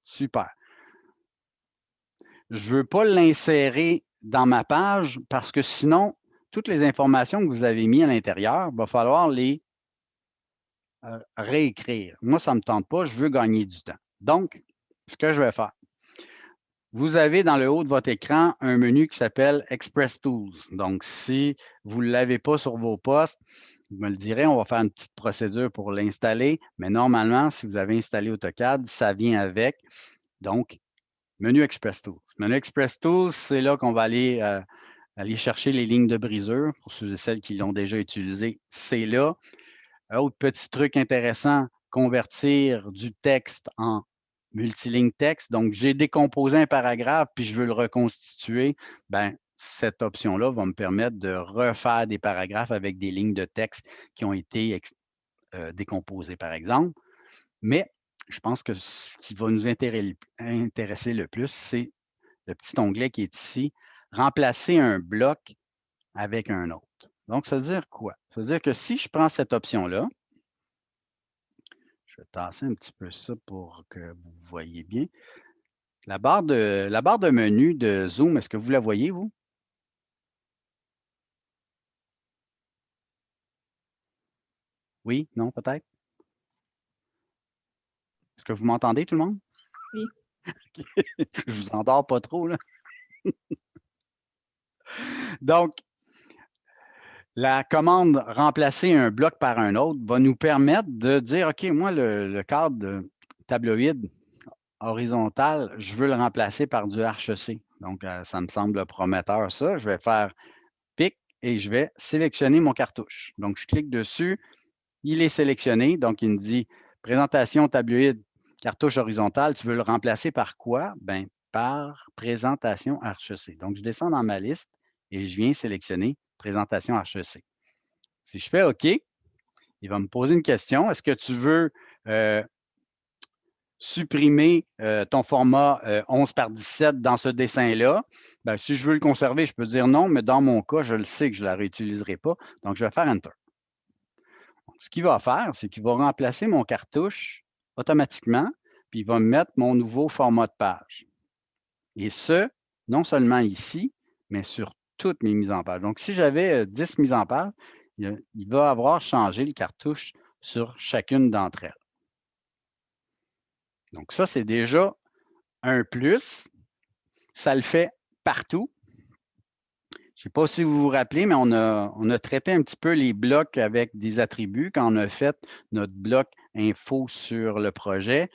Super. Je ne veux pas l'insérer dans ma page parce que sinon, toutes les informations que vous avez mises à l'intérieur, il va falloir les réécrire. Moi, ça ne me tente pas, je veux gagner du temps. Donc, ce que je vais faire, vous avez dans le haut de votre écran un menu qui s'appelle Express Tools. Donc, si vous ne l'avez pas sur vos postes, vous me le direz, on va faire une petite procédure pour l'installer. Mais normalement, si vous avez installé AutoCAD, ça vient avec. Donc, menu Express Tools. Menu Express Tools, c'est là qu'on va aller chercher les lignes de brisure. Pour ceux et celles qui l'ont déjà utilisé, c'est là. Autre petit truc intéressant, convertir du texte en multiligne texte. Donc, j'ai décomposé un paragraphe, puis je veux le reconstituer. Ben, cette option-là va me permettre de refaire des paragraphes avec des lignes de texte qui ont été décomposées, par exemple. Mais je pense que ce qui va nous intéresser le plus, c'est le petit onglet qui est ici, remplacer un bloc avec un autre. Donc, ça veut dire quoi? Ça veut dire que si je prends cette option-là, je vais tasser un petit peu ça pour que vous voyez bien. La barre de menu de Zoom, est-ce que vous la voyez, vous? Oui? Non, peut-être? que vous m'entendez, tout le monde? Oui. Je vous endors pas trop, là. Donc, la commande remplacer un bloc par un autre va nous permettre de dire, OK, moi, le cadre de tabloïd horizontal, je veux le remplacer par du HEC. Donc, ça me semble prometteur, ça. Je vais faire pic et je vais sélectionner mon cartouche. Donc, je clique dessus, il est sélectionné. Donc, il me dit présentation tabloïd, cartouche horizontale, tu veux le remplacer par quoi? Bien, par présentation HEC. Donc, je descends dans ma liste et je viens sélectionner présentation HEC. Si je fais OK, il va me poser une question. Est-ce que tu veux supprimer ton format 11 par 17 dans ce dessin-là? Ben, si je veux le conserver, je peux dire non, mais dans mon cas, je le sais que je ne la réutiliserai pas. Donc, je vais faire Enter. Donc, ce qu'il va faire, c'est qu'il va remplacer mon cartouche automatiquement, puis il va me mettre mon nouveau format de page. Et ce, non seulement ici, mais sur toutes mes mises en page. Donc, si j'avais 10 mises en page, il va avoir changé le cartouche sur chacune d'entre elles. Donc, ça, c'est déjà un plus. Ça le fait partout. Je ne sais pas si vous vous rappelez, mais on a traité un petit peu les blocs avec des attributs quand on a fait notre bloc info sur le projet.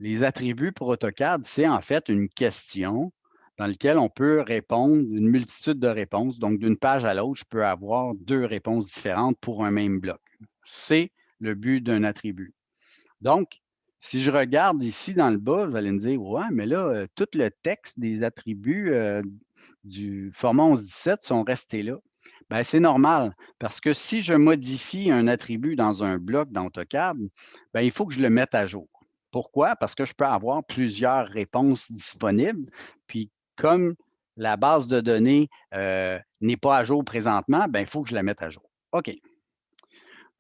Les attributs pour AutoCAD, c'est en fait une question dans laquelle on peut répondre une multitude de réponses. Donc, d'une page à l'autre, je peux avoir 2 réponses différentes pour un même bloc. C'est le but d'un attribut. Donc, si je regarde ici dans le bas, vous allez me dire, ouais, mais là, tout le texte des attributs du format 11-17 sont restés là. Bien, c'est normal, parce que si je modifie un attribut dans un bloc dans AutoCAD, bien, il faut que je le mette à jour. Pourquoi? Parce que je peux avoir plusieurs réponses disponibles, puis comme la base de données n'est pas à jour présentement, bien, il faut que je la mette à jour. OK.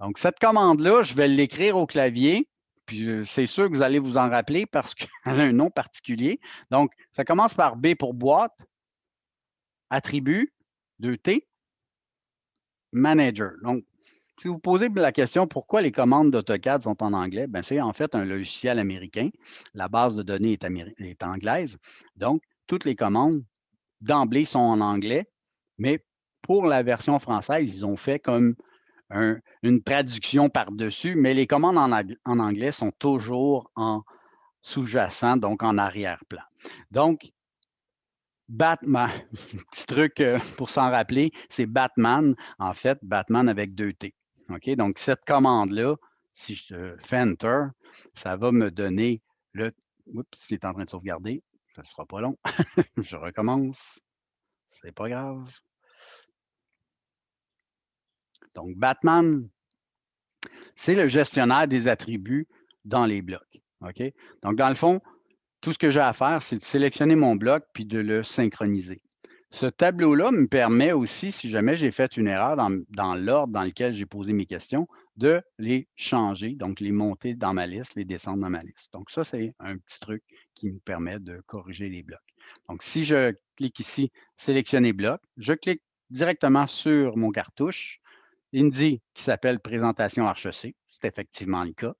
Donc, cette commande-là, je vais l'écrire au clavier, puis c'est sûr que vous allez vous en rappeler parce qu'elle a un nom particulier. Donc, ça commence par B pour boîte, attribut, 2T, manager. Donc, si vous posez la question pourquoi les commandes d'AutoCAD sont en anglais, ben c'est en fait un logiciel américain. La base de données est anglaise. Donc, toutes les commandes d'emblée sont en anglais, mais pour la version française, ils ont fait comme une traduction par-dessus, mais les commandes en anglais sont toujours en sous-jacent, donc en arrière-plan. Donc, Batman, petit truc pour s'en rappeler, c'est Batman, en fait, Batman avec 2T. OK? Donc, cette commande-là, si je fais Enter, ça va me donner le. Oups, c'est en train de sauvegarder. Ça ne sera pas long. Je recommence. C'est pas grave. Donc, Batman, c'est le gestionnaire des attributs dans les blocs. OK? Donc, dans le fond, tout ce que j'ai à faire, c'est de sélectionner mon bloc puis de le synchroniser. Ce tableau-là me permet aussi, si jamais j'ai fait une erreur dans l'ordre dans lequel j'ai posé mes questions, de les changer, donc les monter dans ma liste, les descendre dans ma liste. Donc, ça, c'est un petit truc qui me permet de corriger les blocs. Donc, si je clique ici, sélectionner bloc, je clique directement sur mon cartouche. Il me dit qu'il s'appelle présentation HEC. C'est effectivement le cas.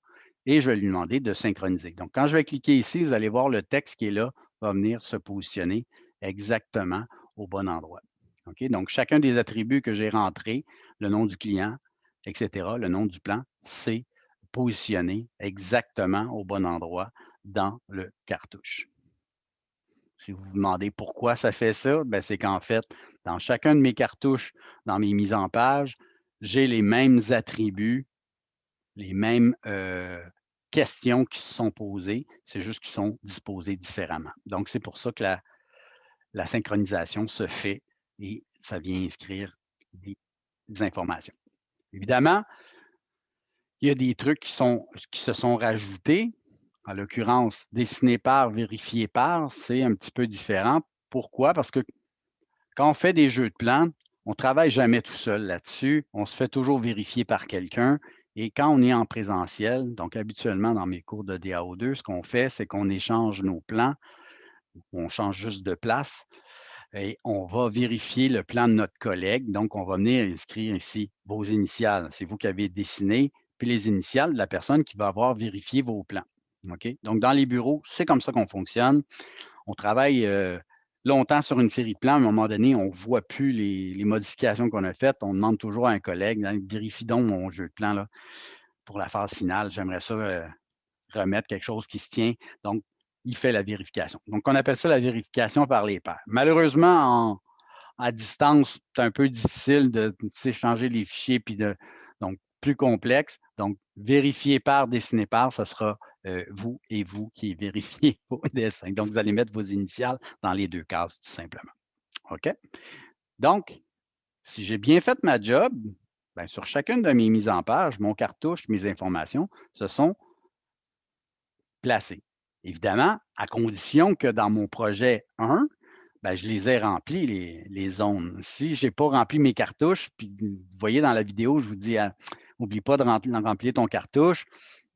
Et je vais lui demander de synchroniser. Donc, quand je vais cliquer ici, vous allez voir le texte qui est là va venir se positionner exactement au bon endroit. OK? Donc, chacun des attributs que j'ai rentrés, le nom du client, etc., le nom du plan, c'est positionné exactement au bon endroit dans le cartouche. Si vous vous demandez pourquoi ça fait ça, ben c'est qu'en fait, dans chacun de mes cartouches, dans mes mises en page, j'ai les mêmes attributs, les mêmes questions qui se sont posées, c'est juste qu'ils sont disposés différemment. Donc, c'est pour ça que la synchronisation se fait et ça vient inscrire des informations. Évidemment, il y a des trucs qui se sont rajoutés. En l'occurrence, dessiné par, vérifié par, c'est un petit peu différent. Pourquoi? Parce que quand on fait des jeux de plans, on ne travaille jamais tout seul là-dessus. On se fait toujours vérifier par quelqu'un. Et quand on est en présentiel, donc habituellement dans mes cours de DAO2, ce qu'on fait, c'est qu'on échange nos plans, on change juste de place et on va vérifier le plan de notre collègue. Donc, on va venir inscrire ici vos initiales. C'est vous qui avez dessiné, puis les initiales de la personne qui va avoir vérifié vos plans. OK? Donc, dans les bureaux, c'est comme ça qu'on fonctionne. On travaille longtemps sur une série de plans. À un moment donné, on ne voit plus les modifications qu'on a faites. On demande toujours à un collègue, hein, vérifie donc mon jeu de plan là, pour la phase finale. J'aimerais ça remettre quelque chose qui se tient. Donc, il fait la vérification. Donc, on appelle ça la vérification par les pairs. Malheureusement, à distance, c'est un peu difficile de changer les fichiers, puis donc plus complexe. Donc, vérifier par, dessiner par, ce sera vous et vous qui vérifiez vos dessins. Donc, vous allez mettre vos initiales dans les deux cases, tout simplement. OK? Donc, si j'ai bien fait ma job, bien, sur chacune de mes mises en page, mon cartouche, mes informations se sont placées. Évidemment, à condition que dans mon projet 1, ben, je les ai remplis, les zones. Si je n'ai pas rempli mes cartouches, puis vous voyez dans la vidéo, je vous dis, n'oublie pas de remplir ton cartouche.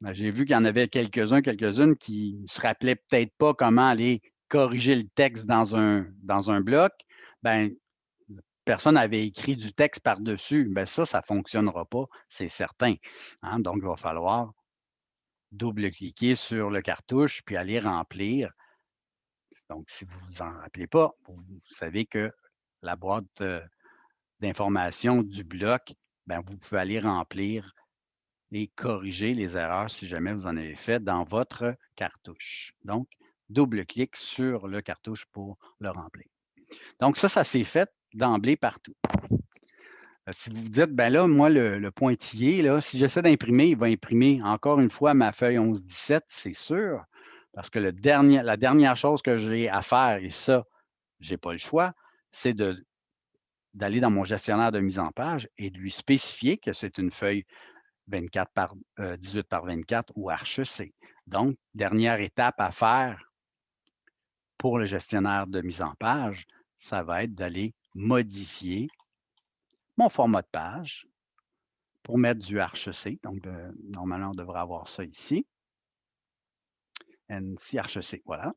Ben, j'ai vu qu'il y en avait quelques-uns, quelques-unes qui ne se rappelaient peut-être pas comment aller corriger le texte dans un bloc. Ben, personne avait écrit du texte par-dessus. Ben, ça ne fonctionnera pas, c'est certain. Hein. Donc, il va falloir double-cliquer sur le cartouche, puis aller remplir. Donc, si vous vous en rappelez pas, vous savez que la boîte d'information du bloc, ben, vous pouvez aller remplir et corriger les erreurs si jamais vous en avez fait dans votre cartouche. Donc, double-clic sur le cartouche pour le remplir. Donc, ça s'est fait d'emblée partout. Si vous vous dites, ben là, moi, le pointillé, là, si j'essaie d'imprimer, il va imprimer encore une fois ma feuille 11-17, c'est sûr, parce que la dernière chose que j'ai à faire, et ça, je n'ai pas le choix, c'est d'aller dans mon gestionnaire de mise en page et de lui spécifier que c'est une feuille 24 par 18 par 24 ou HEC. Donc, dernière étape à faire pour le gestionnaire de mise en page, ça va être d'aller modifier mon format de page pour mettre du HEC. Donc, normalement, on devrait avoir ça ici. NC HEC, voilà.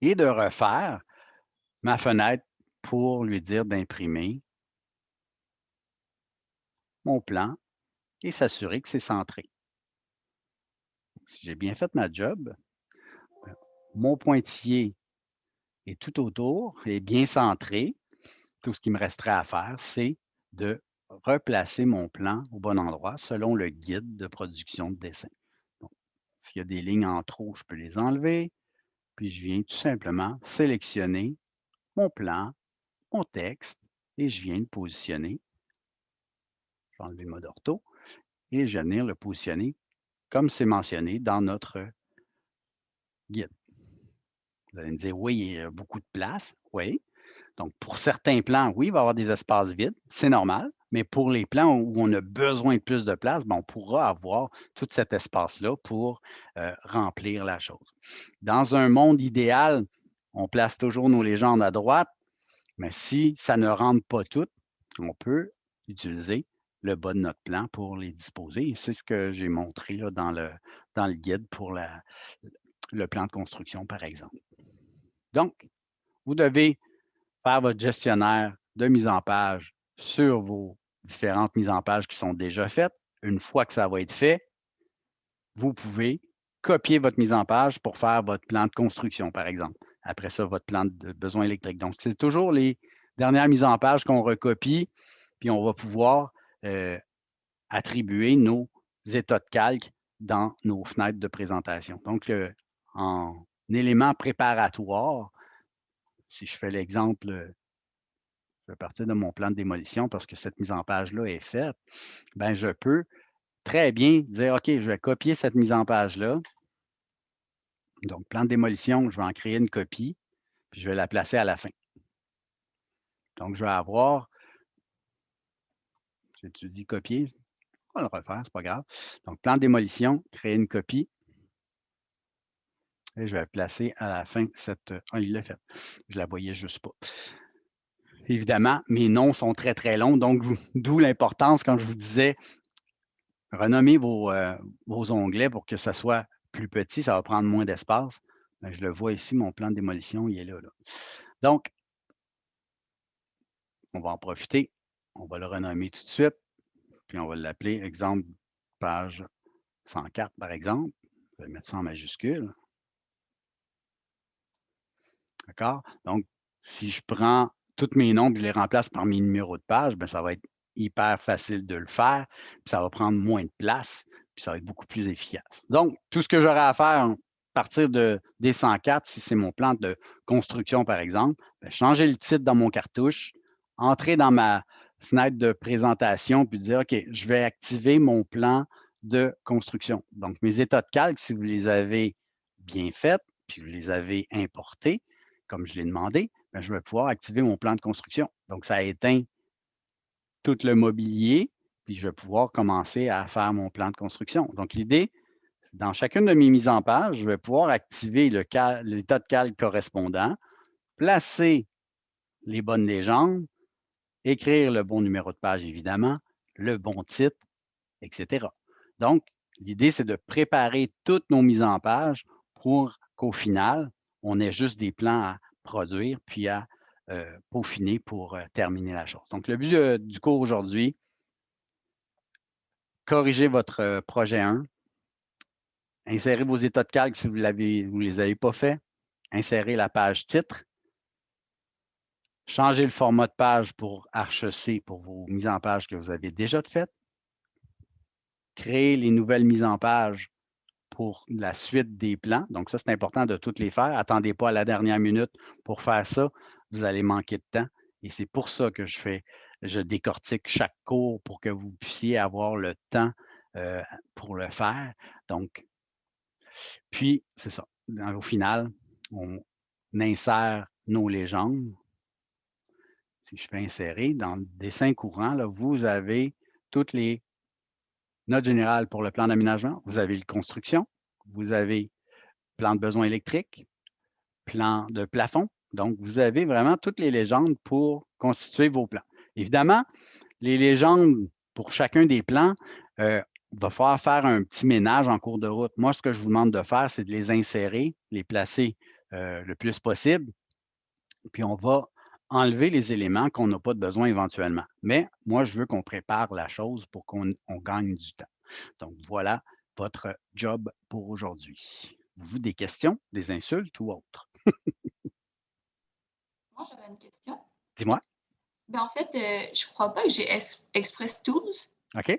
Et de refaire ma fenêtre pour lui dire d'imprimer mon plan et s'assurer que c'est centré. Si j'ai bien fait ma job, mon pointillé est tout autour, est bien centré. Tout ce qui me resterait à faire, c'est de replacer mon plan au bon endroit selon le guide de production de dessin. Donc, s'il y a des lignes en trop, je peux les enlever. Puis je viens tout simplement sélectionner mon plan, mon texte, et je viens le positionner. Je vais enlever le mode ortho et je vais venir le positionner comme c'est mentionné dans notre guide. Vous allez me dire, oui, il y a beaucoup de place. Oui. Donc, pour certains plans, oui, il va y avoir des espaces vides, c'est normal. Mais pour les plans où on a besoin de plus de place, ben, on pourra avoir tout cet espace-là pour remplir la chose. Dans un monde idéal, on place toujours nos légendes à droite, mais si ça ne rentre pas tout, on peut utiliser le bas de notre plan pour les disposer. Et c'est ce que j'ai montré là, dans le guide pour le plan de construction, par exemple. Donc, vous devez faire votre gestionnaire de mise en page sur vos différentes mises en page qui sont déjà faites. Une fois que ça va être fait, vous pouvez copier votre mise en page pour faire votre plan de construction, par exemple. Après ça, votre plan de besoins électriques. Donc, c'est toujours les dernières mises en page qu'on recopie, puis on va pouvoir attribuer nos états de calque dans nos fenêtres de présentation. Donc, en élément préparatoire, si je fais l'exemple, je vais partir de mon plan de démolition parce que cette mise en page-là est faite, ben je peux très bien dire, OK, je vais copier cette mise en page-là. Donc, plan de démolition, je vais en créer une copie, puis je vais la placer à la fin. Donc, je vais avoir, tu dis copier, on va le refaire, c'est pas grave. Donc, plan de démolition, créer une copie. Et je vais placer à la fin cette. Ah, il l'a fait. Je la voyais juste pas. Évidemment, mes noms sont très, très longs, donc d'où l'importance quand je vous disais renommer vos onglets pour que ça soit plus petit, ça va prendre moins d'espace. Ben, je le vois ici, mon plan de démolition, il est là. Donc, on va en profiter. On va le renommer tout de suite, puis on va l'appeler exemple page 104, par exemple. Je vais mettre ça en majuscule. D'accord? Donc, si je prends tous mes nombres, je les remplace par mes numéros de page, bien, ça va être hyper facile de le faire, puis ça va prendre moins de place, puis ça va être beaucoup plus efficace. Donc, tout ce que j'aurai à faire à partir des 104, si c'est mon plan de construction, par exemple, bien, changer le titre dans mon cartouche, entrer dans ma fenêtre de présentation, puis dire, OK, je vais activer mon plan de construction. Donc, mes états de calque, si vous les avez bien faits, puis vous les avez importés, comme je l'ai demandé, ben, je vais pouvoir activer mon plan de construction. Donc, ça éteint tout le mobilier, puis je vais pouvoir commencer à faire mon plan de construction. Donc, l'idée, dans chacune de mes mises en page, je vais pouvoir activer l'état de calque correspondant, placer les bonnes légendes, écrire le bon numéro de page, évidemment, le bon titre, etc. Donc, l'idée, c'est de préparer toutes nos mises en page pour qu'au final, on ait juste des plans à produire puis à peaufiner pour terminer la chose. Donc, le but du cours aujourd'hui, corrigez votre projet 1, insérez vos états de calque si vous ne les avez pas faits, insérez la page titre, changez le format de page pour HEC pour vos mises en page que vous avez déjà faites, créez les nouvelles mises en page pour la suite des plans. Donc, ça, c'est important de toutes les faire. Attendez pas à la dernière minute pour faire ça. Vous allez manquer de temps. Et c'est pour ça que je décortique chaque cours pour que vous puissiez avoir le temps pour le faire. Donc, puis, c'est ça. Au final, on insère nos légendes. Si je fais insérer, dans le dessin courant, là, vous avez toutes les notes générales pour le plan d'aménagement. Vous avez le construction. Vous avez plan de besoins électriques, plan de plafond. Donc, vous avez vraiment toutes les légendes pour constituer vos plans. Évidemment, les légendes pour chacun des plans, il va falloir faire un petit ménage en cours de route. Moi, ce que je vous demande de faire, c'est de les insérer, les placer le plus possible, puis on va enlever les éléments qu'on n'a pas de besoin éventuellement. Mais moi, je veux qu'on prépare la chose pour qu'on gagne du temps. Donc, voilà votre job pour aujourd'hui. Vous, des questions, des insultes ou autres? Moi, j'avais une question. Dis-moi. Ben, en fait, je crois pas que j'ai Express Tools. OK.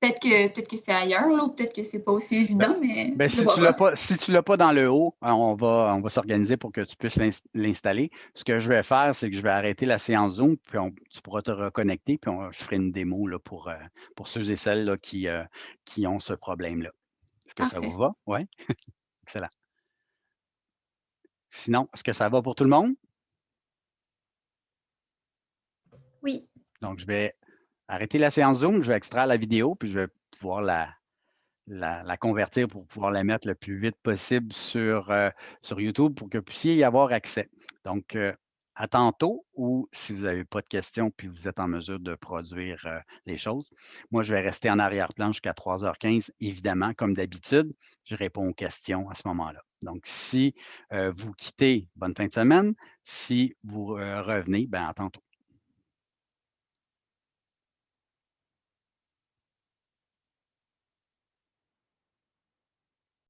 Peut-être que c'est ailleurs, là, ou peut-être que c'est pas aussi Ben, évident, mais je si vois tu l'as pas. pas, si tu l'as pas dans le haut, on va s'organiser pour que tu puisses l'installer. Ce que je vais faire, c'est que je vais arrêter la séance Zoom, puis tu pourras te reconnecter, puis je ferai une démo là, pour ceux et celles là, qui ont ce problème-là. Est-ce que ça vous Parfait. va? Oui? Excellent. Sinon, est-ce que ça va pour tout le monde? Oui. Donc, je vais arrêter la séance Zoom, je vais extraire la vidéo, puis je vais pouvoir la convertir pour pouvoir la mettre le plus vite possible sur YouTube pour que vous puissiez y avoir accès. Donc, à tantôt ou si vous n'avez pas de questions puis vous êtes en mesure de produire les choses. Moi, je vais rester en arrière-plan jusqu'à 3h15. Évidemment, comme d'habitude, je réponds aux questions à ce moment-là. Donc, si vous quittez, bonne fin de semaine. Si vous revenez, ben à tantôt.